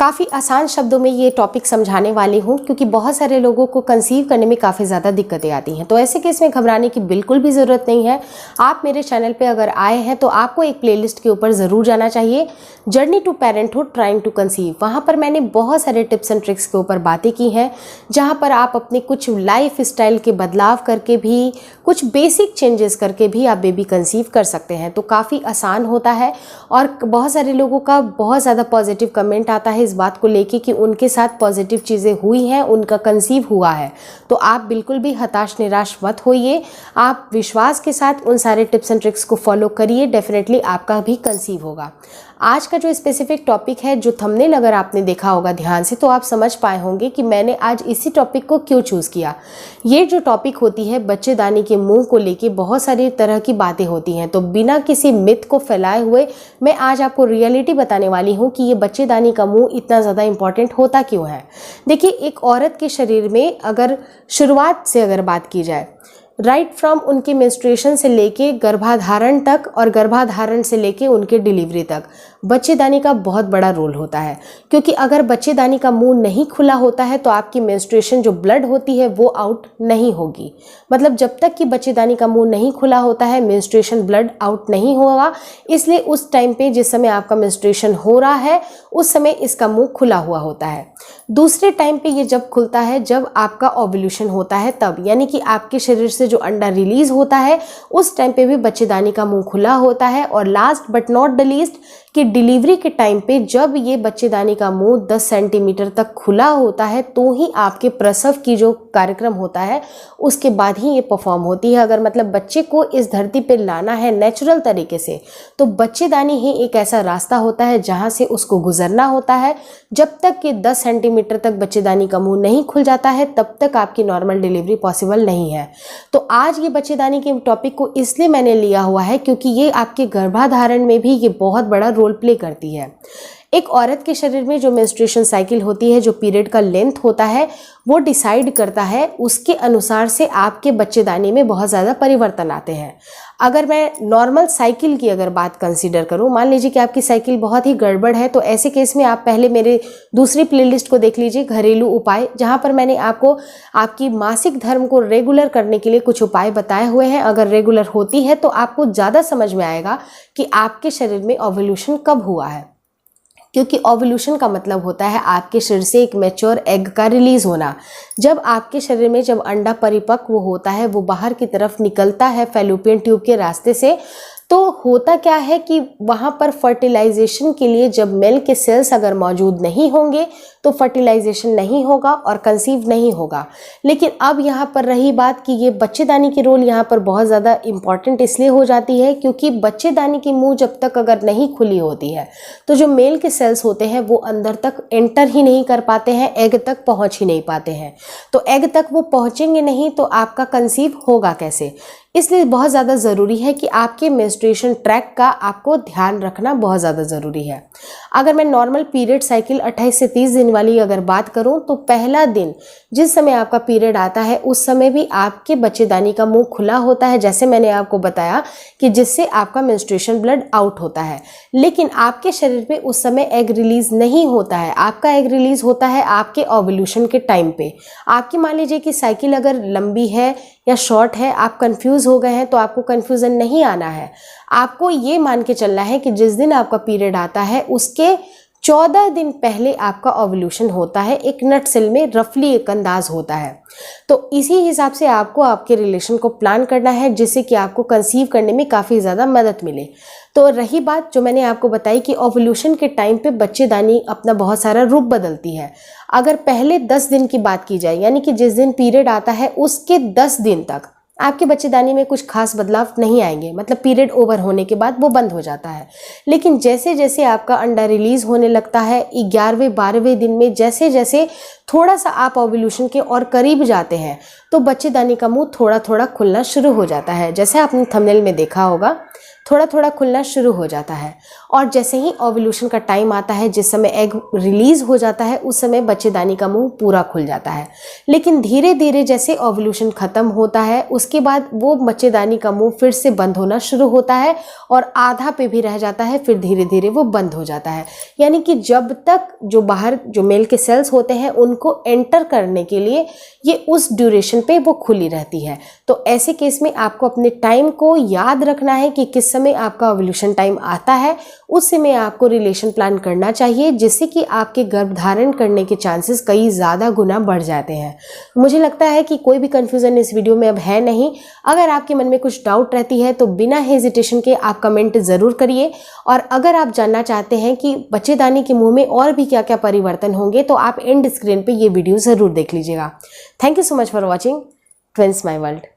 काफ़ी आसान शब्दों में ये टॉपिक समझाने वाली हूँ, क्योंकि बहुत सारे लोगों को कंसीव करने में काफ़ी ज़्यादा दिक्कतें आती हैं। तो ऐसे केस में घबराने की बिल्कुल भी ज़रूरत नहीं है। आप मेरे चैनल पे अगर आए हैं तो आपको एक प्लेलिस्ट के ऊपर ज़रूर जाना चाहिए, journey to parenthood trying to conceive. वहाँ पर मैंने बहुत सारे टिप्स एंड ट्रिक्स के ऊपर बातें की हैं, जहाँ पर आप अपने कुछ लाइफ स्टाइल के बदलाव करके भी, कुछ बेसिक चेंजेस करके भी आप बेबी कंसीव कर सकते हैं। तो काफ़ी आसान होता है और बहुत सारे लोगों का बहुत ज़्यादा पॉजिटिव कमेंट आता है इस बात को लेके कि उनके साथ पॉजिटिव चीज़ें हुई हैं, उनका कंसीव हुआ है। तो आप बिल्कुल भी हताश निराश मत होइए, आप विश्वास के साथ उन सारे टिप्स एंड ट्रिक्स को फॉलो करिए, डेफिनेटली आपका भी कंसीव होगा। आज का जो स्पेसिफिक टॉपिक है, जो थंबनेल अगर आपने देखा होगा ध्यान से, तो आप समझ पाए होंगे कि मैंने आज इसी टॉपिक को क्यों चूज़ किया। ये जो टॉपिक होती है, बच्चेदानी के मुंह को लेके बहुत सारी तरह की बातें होती हैं। तो बिना किसी मिथ को फैलाए हुए मैं आज आपको रियलिटी बताने वाली हूँ कि ये बच्चेदानी का मुंह इतना ज़्यादा इंपॉर्टेंट होता क्यों है। देखिए, एक औरत के शरीर में अगर शुरुआत से अगर बात की जाए, राइट फ्रॉम उनके मेंस्ट्रुएशन से लेके गर्भाधारण तक और गर्भाधारण से लेके उनके डिलीवरी तक बच्चेदानी का बहुत बड़ा रोल होता है। क्योंकि अगर बच्चेदानी का मुंह नहीं खुला होता है तो आपकी मेंस्ट्रुएशन जो ब्लड होती है वो आउट नहीं होगी। मतलब जब तक कि बच्चेदानी का मुंह नहीं खुला होता है, मेंस्ट्रुएशन ब्लड आउट नहीं होगा। इसलिए उस टाइम पे, जिस समय आपका मेंस्ट्रुएशन हो रहा है, उस समय इसका मुंह खुला हुआ होता है। दूसरे टाइम पे ये जब खुलता है, जब आपका ओव्यूलेशन होता है तब, यानी कि आपके शरीर से जो अंडा रिलीज होता है उस टाइम पे भी बच्चेदानी का मुंह खुला होता है। और last but not the least कि डिलीवरी के टाइम पे जब ये बच्चेदानी का मुंह 10 सेंटीमीटर तक खुला होता है तो ही आपके प्रसव की जो कार्यक्रम होता है उसके बाद ही ये परफॉर्म होती है। अगर मतलब बच्चे को इस धरती पे लाना है नेचुरल तरीके से, तो बच्चेदानी ही एक ऐसा रास्ता होता है जहाँ से उसको गुजरना होता है। जब तक कि 10 सेंटीमीटर तक बच्चेदानी का मुंह नहीं खुल जाता है तब तक आपकी नॉर्मल डिलीवरी पॉसिबल नहीं है। तो आज ये बच्चेदानी के टॉपिक को इसलिए मैंने लिया हुआ है क्योंकि ये आपके गर्भाधारण में भी ये बहुत बड़ा रोल प्ले करती है। एक औरत के शरीर में जो मेंस्ट्रुएशन साइकिल होती है, जो पीरियड का लेंथ होता है, वो डिसाइड करता है, उसके अनुसार से आपके बच्चेदानी में बहुत ज़्यादा परिवर्तन आते हैं। अगर मैं नॉर्मल साइकिल की अगर बात कंसीडर करूं, मान लीजिए कि आपकी साइकिल बहुत ही गड़बड़ है, तो ऐसे केस में आप पहले मेरे दूसरी प्लेलिस्ट को देख लीजिए, घरेलू उपाय, जहां पर मैंने आपको आपकी मासिक धर्म को रेगुलर करने के लिए कुछ उपाय बताए हुए हैं। अगर रेगुलर होती है तो आपको ज़्यादा समझ में आएगा कि आपके शरीर में ओव्यूलेशन कब हुआ है। क्योंकि ओव्यूलेशन का मतलब होता है आपके शरीर से एक मैच्योर एग का रिलीज होना। जब आपके शरीर में जब अंडा परिपक्व होता है, वो बाहर की तरफ निकलता है फैलोपियन ट्यूब के रास्ते से, तो होता क्या है कि वहाँ पर फर्टिलाइजेशन के लिए जब मेल के सेल्स अगर मौजूद नहीं होंगे तो फर्टिलाइजेशन नहीं होगा और कंसीव नहीं होगा। लेकिन अब यहाँ पर रही बात कि ये बच्चेदानी की रोल यहाँ पर बहुत ज़्यादा इम्पॉर्टेंट इसलिए हो जाती है क्योंकि बच्चेदानी की मुंह जब तक अगर नहीं खुली होती है तो जो मेल के सेल्स होते हैं वो अंदर तक एंटर ही नहीं कर पाते हैं, एग तक पहुँच ही नहीं पाते हैं। तो एग तक वो पहुँचेंगे नहीं तो आपका कंसीव होगा कैसे। इसलिए बहुत ज़्यादा ज़रूरी है कि आपके मेंस्ट्रुएशन ट्रैक का आपको ध्यान रखना बहुत ज़्यादा ज़रूरी है। अगर मैं नॉर्मल पीरियड साइकिल 28 से 30 दिन वाली अगर बात करूं, तो पहला दिन जिस समय आपका पीरियड आता है उस समय भी आपके बच्चेदानी का मुंह खुला होता है, जैसे मैंने आपको बताया कि जिससे आपका मेंस्ट्रुएशन ब्लड आउट होता है। लेकिन आपके शरीर पे उस समय एग रिलीज नहीं होता है, आपका एग रिलीज होता है आपके ओव्यूलेशन के टाइम पे। आपकी मान लीजिए कि साइकिल अगर लंबी है या शॉर्ट है, आप कंफ्यूज हो गए हैं, तो आपको कंफ्यूजन नहीं आना है। आपको ये मान के चलना है कि जिस दिन आपका पीरियड आता है उसके 14 दिन पहले आपका ओव्यूलेशन होता है। एक नट सेल में रफली एक अंदाज होता है। तो इसी हिसाब से आपको आपके रिलेशन को प्लान करना है जिससे कि आपको कंसीव करने में काफ़ी ज़्यादा मदद मिले। तो रही बात जो मैंने आपको बताई कि ओव्यूलेशन के टाइम पे बच्चेदानी अपना बहुत सारा रूप बदलती है। अगर पहले 10 दिन की बात की जाए, यानी कि जिस दिन पीरियड आता है उसके 10 दिन तक आपके बच्चेदानी में कुछ खास बदलाव नहीं आएंगे, मतलब पीरियड ओवर होने के बाद वो बंद हो जाता है। लेकिन जैसे जैसे आपका अंडा रिलीज होने लगता है 11वें 12वें दिन में, जैसे जैसे थोड़ा सा आप ओव्यूलेशन के और करीब जाते हैं तो बच्चेदानी का मुंह थोड़ा थोड़ा खुलना शुरू हो जाता है। जैसे आपने थंबनेल में देखा होगा, थोड़ा थोड़ा खुलना शुरू हो जाता है। और जैसे ही ओव्यूलेशन का टाइम आता है, जिस समय एग रिलीज हो जाता है, उस समय बच्चेदानी का मुंह पूरा खुल जाता है। लेकिन धीरे धीरे जैसे ओव्यूलेशन खत्म होता है, उसके बाद वो बच्चेदानी का मुंह फिर से बंद होना शुरू होता है और आधा पे भी रह जाता है, फिर धीरे धीरे वो बंद हो जाता है। यानी कि जब तक जो बाहर जो मेल के सेल्स होते हैं उनको एंटर करने के लिए ये उस ड्यूरेशन पे वो खुली रहती है। तो ऐसे केस में आपको अपने टाइम को याद रखना है कि किस समय आपका ओव्यूलेशन टाइम आता है, उस समय आपको रिलेशन प्लान करना चाहिए, जिससे कि आपके गर्भधारण करने के चांसेस कई ज़्यादा गुना बढ़ जाते हैं। मुझे लगता है कि कोई भी कंफ्यूजन इस वीडियो में अब है नहीं। अगर आपके मन में कुछ डाउट रहती है तो बिना हेजिटेशन के आप कमेंट ज़रूर करिए। और अगर आप जानना चाहते हैं कि बच्चेदानी के मुंह में और भी क्या क्या परिवर्तन होंगे तो आप एंड स्क्रीन पे ये वीडियो ज़रूर देख लीजिएगा। Thank you so much for watching twins my world.